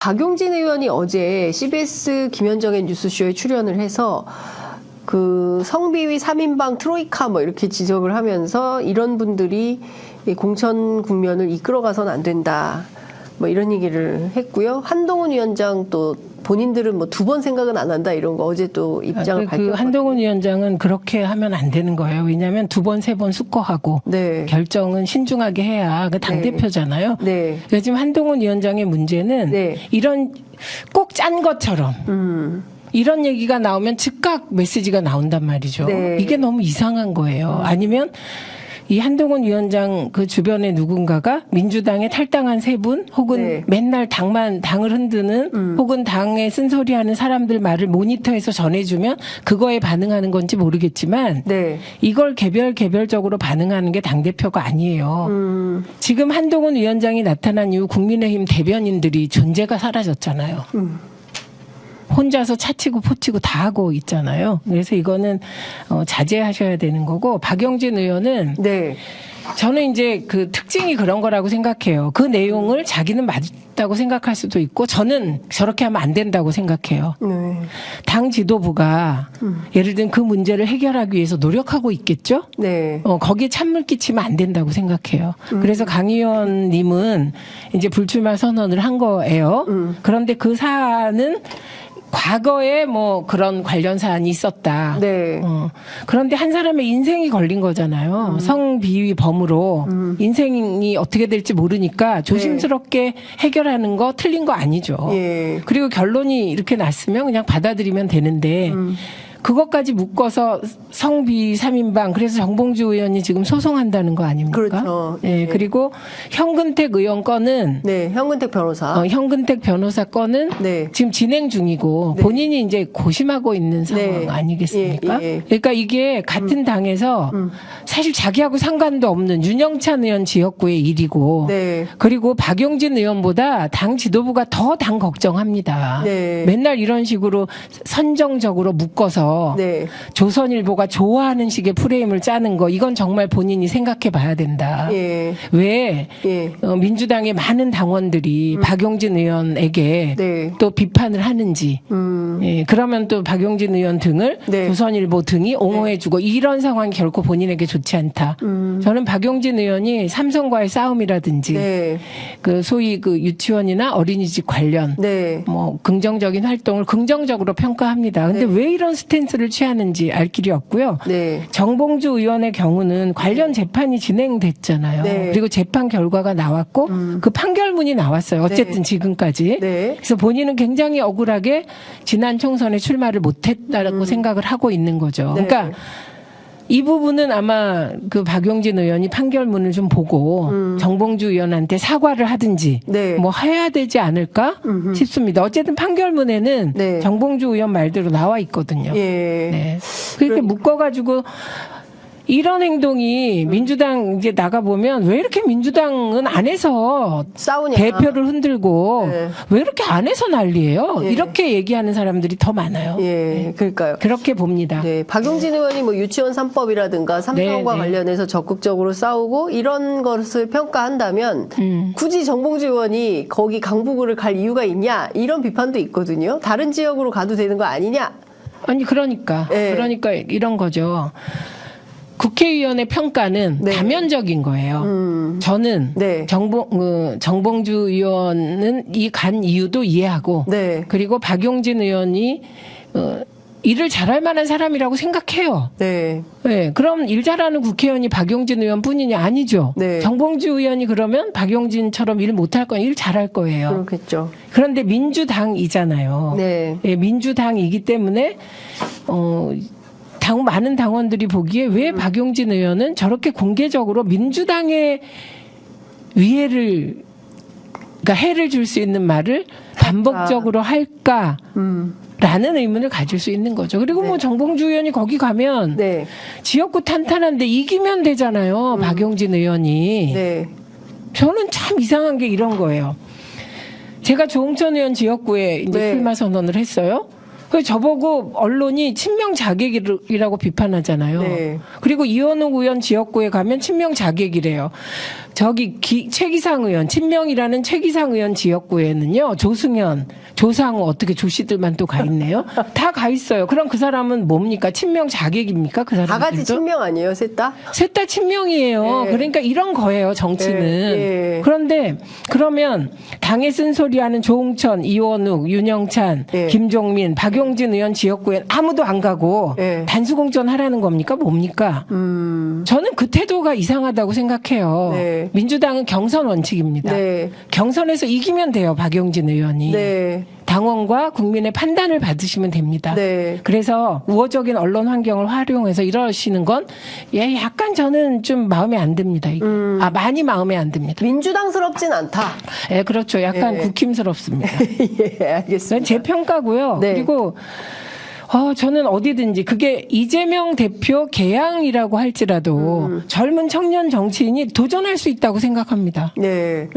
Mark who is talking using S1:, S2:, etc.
S1: 박용진 의원이 어제 CBS 김현정의 뉴스쇼에 출연을 해서 그 성비위 3인방 트로이카 뭐 이렇게 지적을 하면서 이런 분들이 공천 국면을 이끌어가서는 안 된다. 뭐 이런 얘기를 했고요. 한동훈 위원장 또 본인들은 뭐 두 번 생각은 안 한다 이런 거 어제 또 입장을 밝혔거든요.
S2: 그 한동훈 위원장은 그렇게 하면 안 되는 거예요. 왜냐하면 두 번, 세 번 숙고하고
S1: 네.
S2: 결정은 신중하게 해야 그 당대표잖아요.
S1: 네.
S2: 그래서 지금 한동훈 위원장의 문제는
S1: 네.
S2: 이런 꼭 짠 것처럼 이런 얘기가 나오면 즉각 메시지가 나온단 말이죠.
S1: 네.
S2: 이게 너무 이상한 거예요. 아니면 이 한동훈 위원장 그 주변에 누군가가 민주당에 탈당한 세 분 혹은
S1: 네.
S2: 맨날 당을 흔드는 혹은 당에 쓴소리하는 사람들 말을 모니터해서 전해주면 그거에 반응하는 건지 모르겠지만
S1: 네.
S2: 이걸 개별적으로 반응하는 게 당대표가 아니에요. 지금 한동훈 위원장이 나타난 이후 국민의힘 대변인들이 존재가 사라졌잖아요. 혼자서 차치고 포치고 다 하고 있잖아요. 그래서 이거는 자제하셔야 되는 거고, 박용진 의원은
S1: 네.
S2: 저는 이제 그 특징이 그런 거라고 생각해요. 그 내용을 자기는 맞다고 생각할 수도 있고 저는 저렇게 하면 안 된다고 생각해요.
S1: 네.
S2: 당 지도부가 예를 들면 그 문제를 해결하기 위해서 노력하고 있겠죠?
S1: 네.
S2: 거기에 찬물 끼치면 안 된다고 생각해요. 그래서 강 의원님은 이제 불출마 선언을 한 거예요. 그런데 그 사안은 과거에 뭐 그런 관련 사안이 있었다.
S1: 네.
S2: 그런데 한 사람의 인생이 걸린 거잖아요. 성비위 범으로 인생이 어떻게 될지 모르니까 조심스럽게 해결하는 거 틀린 거 아니죠.
S1: 예.
S2: 그리고 결론이 이렇게 났으면 그냥 받아들이면 되는데 그것까지 묶어서 성비 3인방 그래서 정봉주 의원이 지금 소송한다는 거 아닙니까?
S1: 그렇죠.
S2: 예. 그리고 현근택 의원 건은
S1: 네. 현근택 변호사.
S2: 현근택 변호사 건은
S1: 네.
S2: 지금 진행 중이고
S1: 네.
S2: 본인이 이제 고심하고 있는 상황
S1: 네.
S2: 아니겠습니까?
S1: 예, 예.
S2: 그러니까 이게 같은 당에서 사실 자기하고 상관도 없는 윤영찬 의원 지역구의 일이고
S1: 네.
S2: 그리고 박용진 의원보다 당 지도부가 더 당 걱정합니다.
S1: 네.
S2: 맨날 이런 식으로 선정적으로 묶어서
S1: 네.
S2: 조선일보가 좋아하는 식의 프레임을 짜는 거 이건 정말 본인이 생각해 봐야 된다.
S1: 예.
S2: 왜
S1: 예.
S2: 민주당의 많은 당원들이 박용진 의원에게
S1: 네.
S2: 또 비판을 하는지 예, 그러면 또 박용진 의원 등을
S1: 네.
S2: 조선일보 등이 옹호해주고 이런 상황이 결코 본인에게 좋지 않다. 저는 박용진 의원이 삼성과의 싸움이라든지
S1: 네.
S2: 그 소위 그 유치원이나 어린이집 관련
S1: 네.
S2: 뭐 긍정적인 활동을 긍정적으로 평가합니다. 근데
S1: 네.
S2: 왜 이런 스탠스를 취하는지 알 길이 없고요.
S1: 네.
S2: 정봉주 의원의 경우는 관련 재판이 진행됐잖아요.
S1: 네.
S2: 그리고 재판 결과가 나왔고 그 판결문이 나왔어요. 어쨌든
S1: 네.
S2: 지금까지.
S1: 네.
S2: 그래서 본인은 굉장히 억울하게 지난 총선에 출마를 못했다라고 생각을 하고 있는 거죠.
S1: 네.
S2: 그러니까 이 부분은 아마 그 박용진 의원이 판결문을 좀 보고 정봉주 의원한테 사과를 하든지
S1: 네.
S2: 뭐 해야 되지 않을까 싶습니다. 어쨌든 판결문에는
S1: 네.
S2: 정봉주 의원 말대로 나와 있거든요.
S1: 예.
S2: 네. 그렇게 묶어가지고 이런 행동이 민주당 이제 나가보면 왜 이렇게 민주당은 안에서
S1: 싸우냐.
S2: 대표를 흔들고
S1: 네.
S2: 왜 이렇게 안에서 난리예요?
S1: 예.
S2: 이렇게 얘기하는 사람들이 더 많아요.
S1: 예. 그러니까요.
S2: 그렇게 봅니다.
S1: 네, 박용진 의원이 뭐 유치원 3법이라든가 삼성과
S2: 네, 네.
S1: 관련해서 적극적으로 싸우고 이런 것을 평가한다면 굳이 정봉주 의원이 거기 강북을 갈 이유가 있냐 이런 비판도 있거든요. 다른 지역으로 가도 되는 거 아니냐.
S2: 아니 그러니까
S1: 네.
S2: 이런 거죠. 국회의원의 평가는
S1: 네.
S2: 다면적인 거예요. 저는
S1: 네.
S2: 정봉주 의원은 이 간 이유도 이해하고
S1: 네.
S2: 그리고 박용진 의원이 일을 잘할 만한 사람이라고 생각해요.
S1: 네.
S2: 네, 그럼 일 잘하는 국회의원이 박용진 의원뿐이냐? 아니죠.
S1: 네.
S2: 정봉주 의원이 그러면 박용진처럼 일 못할 거예요. 일 잘할 거예요.
S1: 그렇겠죠.
S2: 그런데 민주당이잖아요.
S1: 네.
S2: 예, 민주당이기 때문에 많은 당원들이 보기에 왜 박용진 의원은 저렇게 공개적으로 민주당의 그러니까 해를 줄 수 있는 말을 반복적으로 할까? 라는 의문을 가질 수 있는 거죠. 그리고 뭐 정봉주 의원이 거기 가면
S1: 네.
S2: 지역구 탄탄한데 이기면 되잖아요. 박용진 의원이.
S1: 네.
S2: 저는 참 이상한 게 이런 거예요. 제가 조홍천 의원 지역구에 이제
S1: 네.
S2: 출마 선언을 했어요. 그래서 저보고 언론이 친명 자객이라고 비판하잖아요.
S1: 네.
S2: 그리고 이원욱 의원 지역구에 가면 친명 자객이래요. 저기 최기상 의원, 친명이라는 최기상 의원 지역구에는요, 조승현, 조상우, 어떻게 조씨들만 또 가 있네요. 다 가 있어요. 그럼 그 사람은 뭡니까? 친명 자객입니까? 그 사람들도?
S1: 다 같이 친명 아니에요, 셋 다?
S2: 셋 다 친명이에요.
S1: 네.
S2: 그러니까 이런 거예요, 정치는.
S1: 네.
S2: 그런데 그러면 당에 쓴소리하는 조홍천, 이원욱, 윤영찬,
S1: 네.
S2: 김종민, 박용진 의원 지역구엔 아무도 안 가고
S1: 네.
S2: 단수공천 하라는 겁니까? 뭡니까? 저는 그 태도가 이상하다고 생각해요.
S1: 네.
S2: 민주당은 경선 원칙입니다.
S1: 네.
S2: 경선에서 이기면 돼요, 박용진 의원이.
S1: 네.
S2: 당원과 국민의 판단을 받으시면 됩니다.
S1: 네.
S2: 그래서 우호적인 언론 환경을 활용해서 이러시는 건 약간 저는 좀 마음에 안 듭니다. 이게. 많이 마음에 안 듭니다.
S1: 민주당스럽진 않다.
S2: 예, 그렇죠. 약간
S1: 네.
S2: 국힘스럽습니다.
S1: 예, 알겠습니다.
S2: 제 평가고요.
S1: 네.
S2: 그리고 저는 어디든지 그게 이재명 대표 개항이라고 할지라도 젊은 청년 정치인이 도전할 수 있다고 생각합니다.
S1: 네.